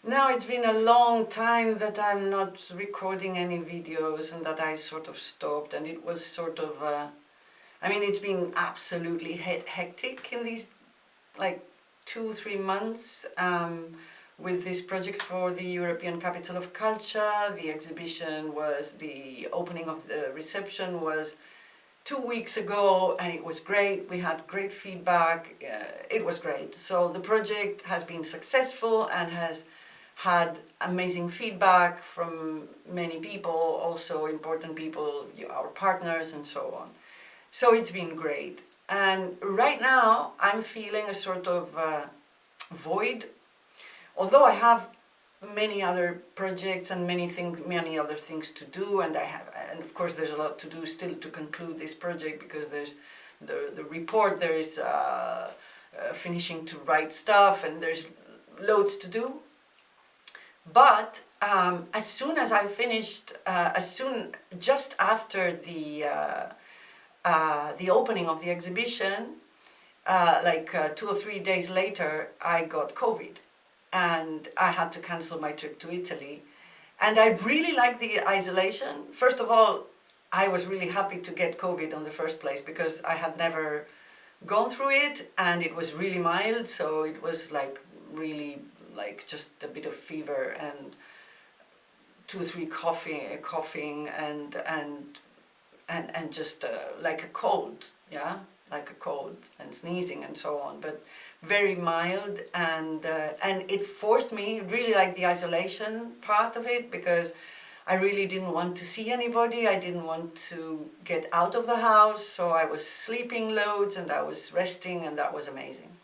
Now it's been a long time that I'm not recording any videos and that I sort of stopped, and it was sort of, it's been absolutely hectic in these like 2-3 months with this project for the European Capital of Culture. The exhibition was, the opening of the reception was 2 weeks ago, and it was great. We had great feedback. It was great. So the project has been successful and has had amazing feedback from many people, also important people, our partners, and so on. So it's been great. And right now, I'm feeling a sort of void. Although I have many other projects and many other things to do, and of course there's a lot to do still to conclude this project, because there's the report, there is finishing to write stuff, and there's loads to do. But as soon as I finished, just after the opening of the exhibition, 2 or 3 days later, I got COVID, and I had to cancel my trip to Italy. And I really liked the isolation. First of all, I was really happy to get COVID in the first place, because I had never gone through it, and it was really mild, so it was really just a bit of fever and 2 or 3 coughing and just like a cold, yeah, like a cold and sneezing and so on, but very mild, and it forced me really like the isolation part of it, because I really didn't want to see anybody. I didn't want to get out of the house, so I was sleeping loads and I was resting, and that was amazing.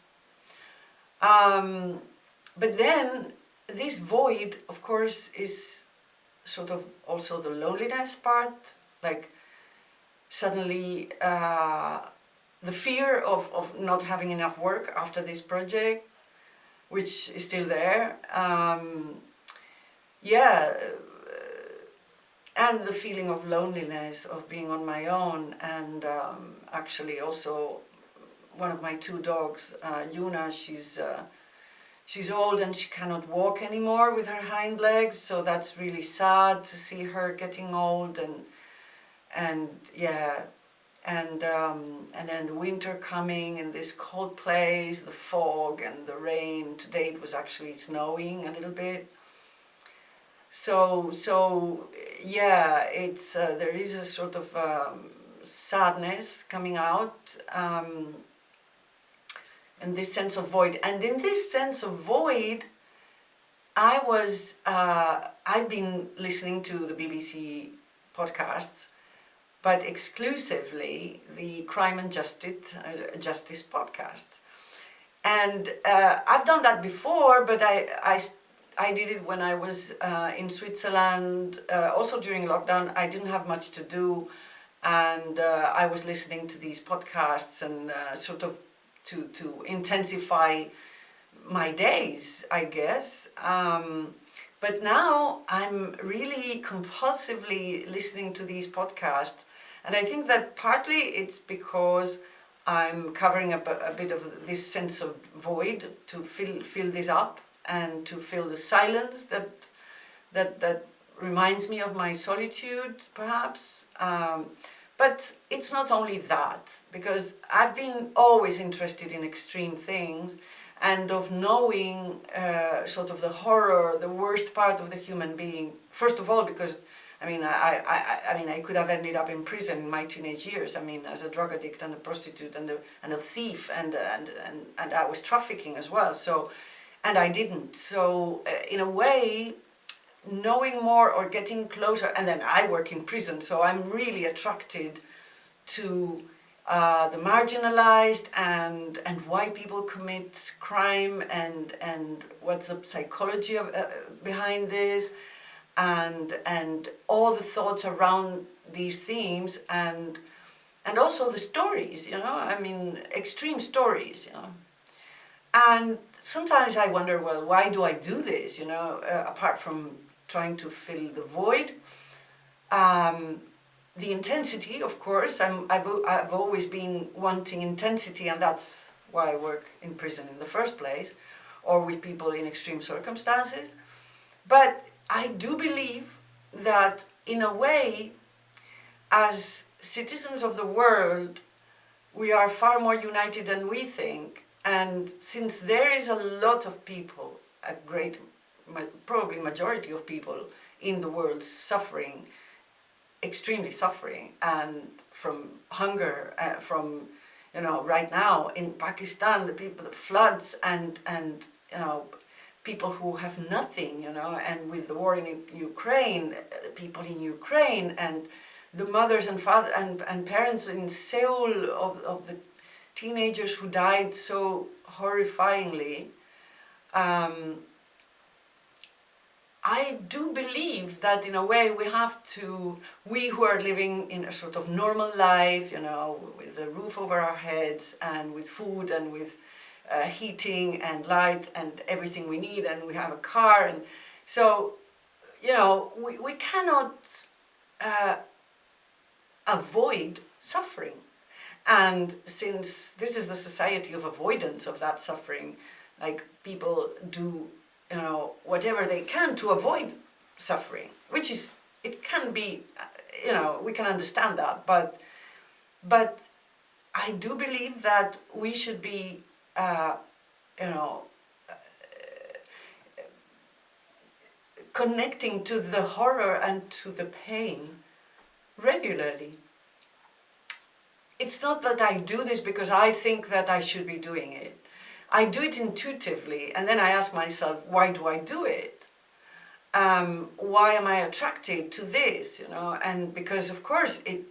But then this void, of course, is sort of also the loneliness part, like suddenly the fear of not having enough work after this project, which is still there. And the feeling of loneliness, of being on my own, and actually also one of my 2 dogs, Yuna, she's old and she cannot walk anymore with her hind legs, so that's really sad to see her getting old, and then the winter coming in this cold place, the fog and the rain. Today it was actually snowing a little bit. So it's there is a sort of sadness coming out. And this sense of void. And in this sense of void, I've been listening to the BBC podcasts, but exclusively the Crime and Justice podcasts. And I've done that before, but I did it when I was in Switzerland, also during lockdown. I didn't have much to do, and I was listening to these podcasts and sort of to intensify my days, I guess. But now I'm really compulsively listening to these podcasts, and I think that partly it's because I'm covering up a bit of this sense of void, to fill this up and to fill the silence that reminds me of my solitude, perhaps. But it's not only that, because I've been always interested in extreme things, and of knowing sort of the horror, the worst part of the human being. First of all, because I could have ended up in prison in my teenage years. As a drug addict and a prostitute and a thief, and I was trafficking as well. So, and I didn't. So in a way, knowing more or getting closer, and then I work in prison, so I'm really attracted to the marginalized and why people commit crime, and what's the psychology behind this, and all the thoughts around these themes, and also the stories, extreme stories, And sometimes I wonder, well, why do I do this, apart from trying to fill the void? The intensity, of course, I've always been wanting intensity, and that's why I work in prison in the first place. or with people in extreme circumstances. But I do believe that in a way, as citizens of the world, we are far more united than we think. And since there is a lot of people, a great, probably majority of people in the world suffering, extremely suffering, and from hunger, from, right now in Pakistan, the floods, and people who have nothing, and with the war in Ukraine, people in Ukraine, and the mothers and fathers and parents in Seoul of the teenagers who died so horrifyingly. I do believe that in a way we who are living in a sort of normal life, with a roof over our heads and with food and with heating and light and everything we need, and we have a car, and so, we cannot avoid suffering. And since this is the society of avoidance of that suffering, like people do, whatever they can to avoid suffering, which is, it can be, we can understand that, but I do believe that we should be, connecting to the horror and to the pain regularly. It's not that I do this because I think that I should be doing it. I do it intuitively, and then I ask myself, why do I do it? Why am I attracted to this? And because of course it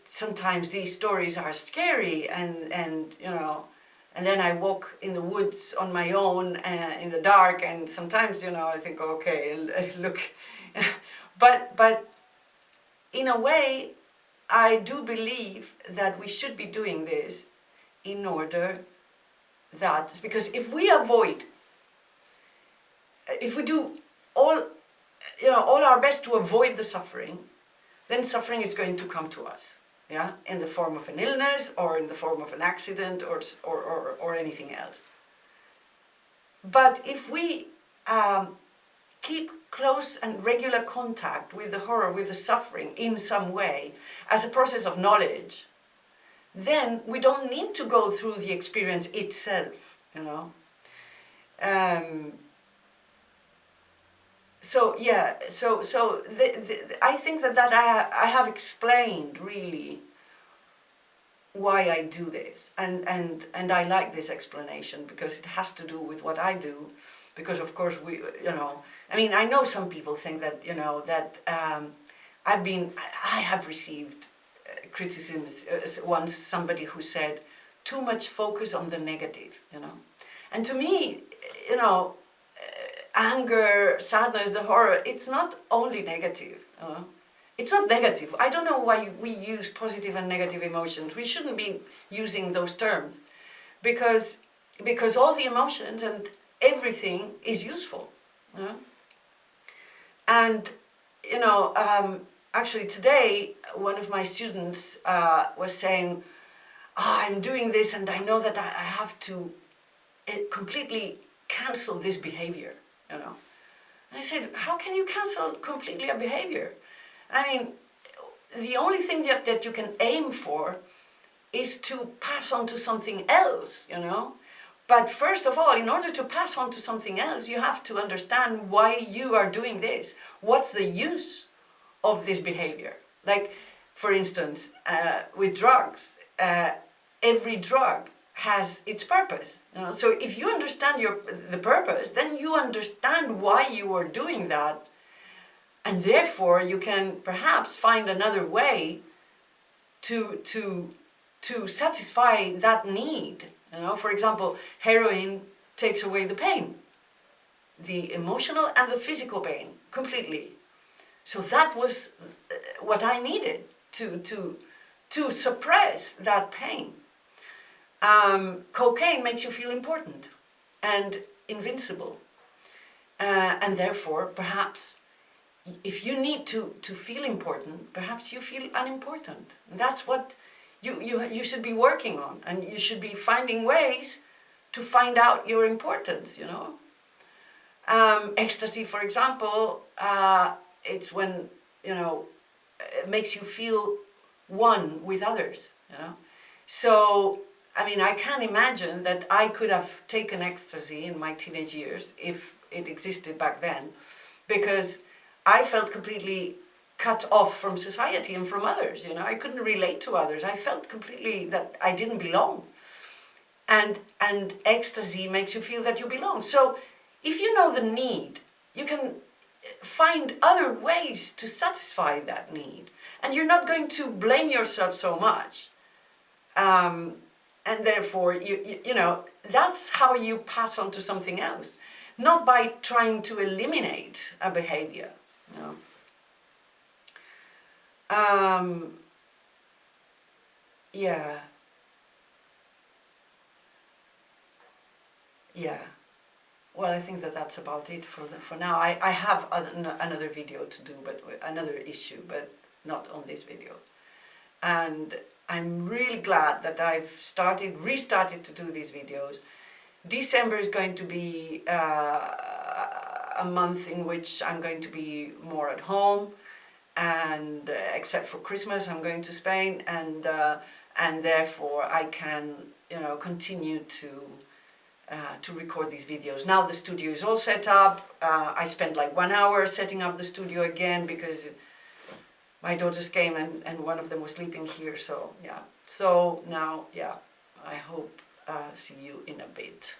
sometimes these stories are scary, and then I walk in the woods on my own in the dark, and sometimes I think, okay, look, but in a way, I do believe that we should be doing this in order that, because if we do all our best to avoid the suffering, then suffering is going to come to us, in the form of an illness or in the form of an accident or anything else. But if we keep close and regular contact with the horror, with the suffering in some way, as a process of knowledge, then we don't need to go through the experience itself, I think that I have explained really why I do this, and I like this explanation because it has to do with what I do. Because of course I know some people think that I have received criticisms. Once somebody who said, too much focus on the negative, and to me, anger, sadness, the horror, it's not only negative, it's not negative. I don't know why we use positive and negative emotions. We shouldn't be using those terms, because all the emotions and everything is useful. And actually today one of my students was saying, I'm doing this and I know that I have to completely cancel this behavior, And I said, how can you cancel completely a behavior? The only thing that you can aim for is to pass on to something else, But first of all, in order to pass on to something else, you have to understand why you are doing this. What's the use of this behavior? Like, for instance, with drugs, every drug has its purpose. So if you understand the purpose, then you understand why you are doing that, and therefore you can perhaps find another way to satisfy that need. For example, heroin takes away the pain, the emotional and the physical pain, completely. So that was what I needed to suppress that pain. Cocaine makes you feel important and invincible. And therefore, perhaps, if you need to feel important, perhaps you feel unimportant. And that's what you should be working on, and you should be finding ways to find out your importance, you know. Ecstasy, for example, it's when, you know, it makes you feel one with others, you know. So, I mean, I can't imagine that I could have taken ecstasy in my teenage years if it existed back then, because I felt completely cut off from society and from others, you know. I couldn't relate to others. I felt completely that I didn't belong. And ecstasy makes you feel that you belong. So if you know the need, you can find other ways to satisfy that need. And you're not going to blame yourself so much. And therefore, you know, that's how you pass on to something else. Not by trying to eliminate a behavior, you know. Yeah. Yeah. Well, I think that that's about it for now. I have another video to do, but another issue, but not on this video. And I'm really glad that I've restarted to do these videos. December is going to be a month in which I'm going to be more at home, and except for Christmas, I'm going to Spain, and therefore I can, you know, continue to record these videos. Now the studio is all set up. I spent like 1 hour setting up the studio again because my daughters came and one of them was sleeping here. So yeah. So now, yeah, I hope see you in a bit.